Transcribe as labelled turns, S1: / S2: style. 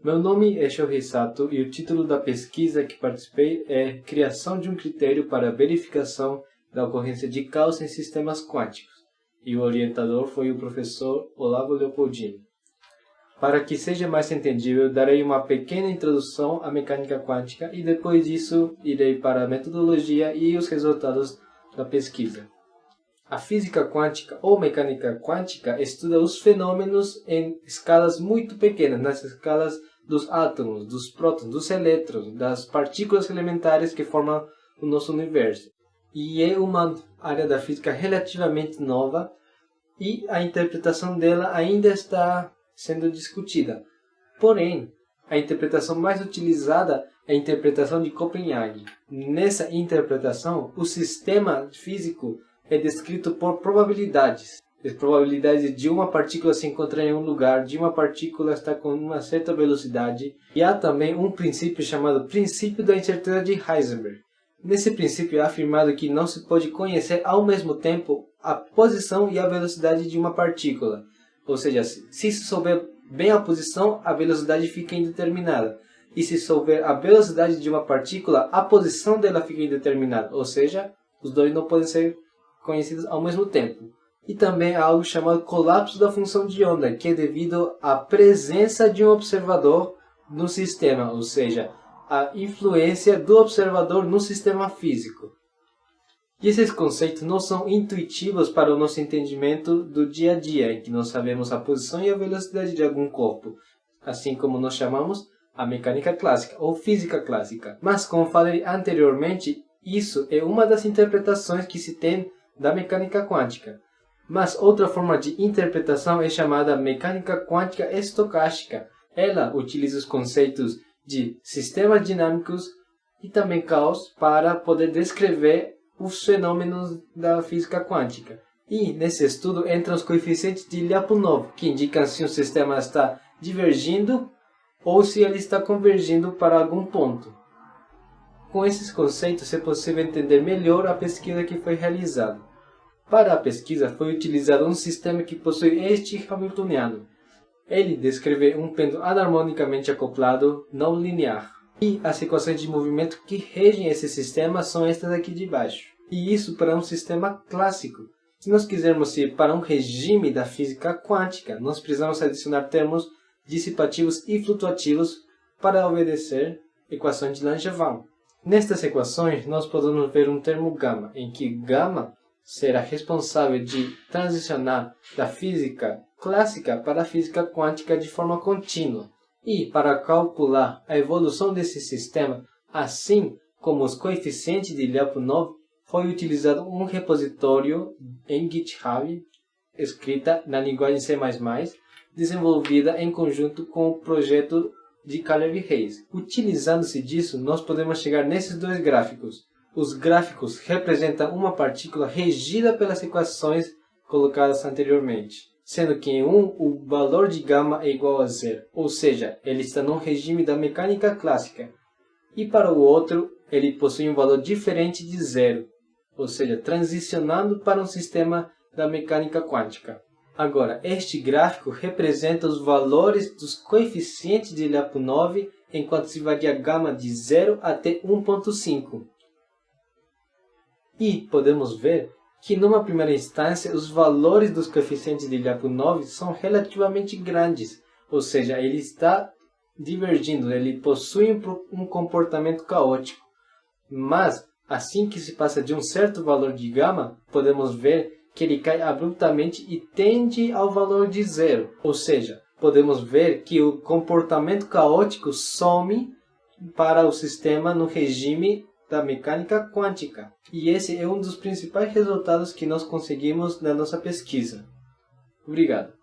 S1: Meu nome é Shohei Sato e o título da pesquisa que participei é Criação de um critério para verificação da ocorrência de caos em sistemas quânticos, e o orientador foi o professor Olavo Leopoldini. Para que seja mais entendível, darei uma pequena introdução à mecânica quântica e depois disso irei para a metodologia e os resultados da pesquisa. A física quântica ou mecânica quântica estuda os fenômenos em escalas muito pequenas, nas escalas dos átomos, dos prótons, dos elétrons, das partículas elementares que formam o nosso universo. E é uma área da física relativamente nova e a interpretação dela ainda está sendo discutida. Porém, a interpretação mais utilizada é a interpretação de Copenhague. Nessa interpretação, o sistema físico é descrito por probabilidades. As probabilidades de uma partícula se encontrar em um lugar, de uma partícula estar com uma certa velocidade. E há também um princípio chamado princípio da incerteza de Heisenberg. Nesse princípio é afirmado que não se pode conhecer ao mesmo tempo a posição e a velocidade de uma partícula. Ou seja, se se souber bem a posição, a velocidade fica indeterminada. E se souber a velocidade de uma partícula, a posição dela fica indeterminada. Ou seja, os dois não podem ser conhecidos ao mesmo tempo. E também há algo chamado colapso da função de onda, que é devido à presença de um observador no sistema, ou seja, a influência do observador no sistema físico. E esses conceitos não são intuitivos para o nosso entendimento do dia a dia, em que nós sabemos a posição e a velocidade de algum corpo, assim como nós chamamos a mecânica clássica ou física clássica. Mas, como falei anteriormente, isso é uma das interpretações que se tem da mecânica quântica. Mas outra forma de interpretação é chamada mecânica quântica estocástica. Ela utiliza os conceitos de sistemas dinâmicos e também caos para poder descrever os fenômenos da física quântica. E nesse estudo entram os coeficientes de Lyapunov, que indicam se um sistema está divergindo ou se ele está convergindo para algum ponto. Com esses conceitos é possível entender melhor a pesquisa que foi realizada. Para a pesquisa foi utilizado um sistema que possui este Hamiltoniano. Ele descreve um pêndulo anarmonicamente acoplado não linear. E as equações de movimento que regem esse sistema são estas aqui de baixo. E isso para um sistema clássico. Se nós quisermos ir para um regime da física quântica, nós precisamos adicionar termos dissipativos e flutuativos para obedecer equações de Langevin. Nestas equações, nós podemos ver um termo gama, em que gama será responsável de transicionar da física clássica para a física quântica de forma contínua. E para calcular a evolução desse sistema, assim como os coeficientes de Lyapunov, foi utilizado um repositório em GitHub, escrita na linguagem C++, desenvolvida em conjunto com o projeto de Calevi-Hayes. Utilizando-se disso, nós podemos chegar nesses dois gráficos. Os gráficos representam uma partícula regida pelas equações colocadas anteriormente, sendo que em um o valor de gama é igual a zero, ou seja, ele está no regime da mecânica clássica, e para o outro ele possui um valor diferente de zero, ou seja, transicionando para um sistema da mecânica quântica. Agora, este gráfico representa os valores dos coeficientes de Lyapunov enquanto se varia gama de 0 até 1.5. E podemos ver que, numa primeira instância, os valores dos coeficientes de Lyapunov são relativamente grandes, ou seja, ele está divergindo, ele possui um comportamento caótico. Mas, assim que se passa de um certo valor de gama, podemos ver que ele cai abruptamente e tende ao valor de zero, ou seja, podemos ver que o comportamento caótico some para o sistema no regime da mecânica quântica. E esse é um dos principais resultados que nós conseguimos na nossa pesquisa. Obrigado.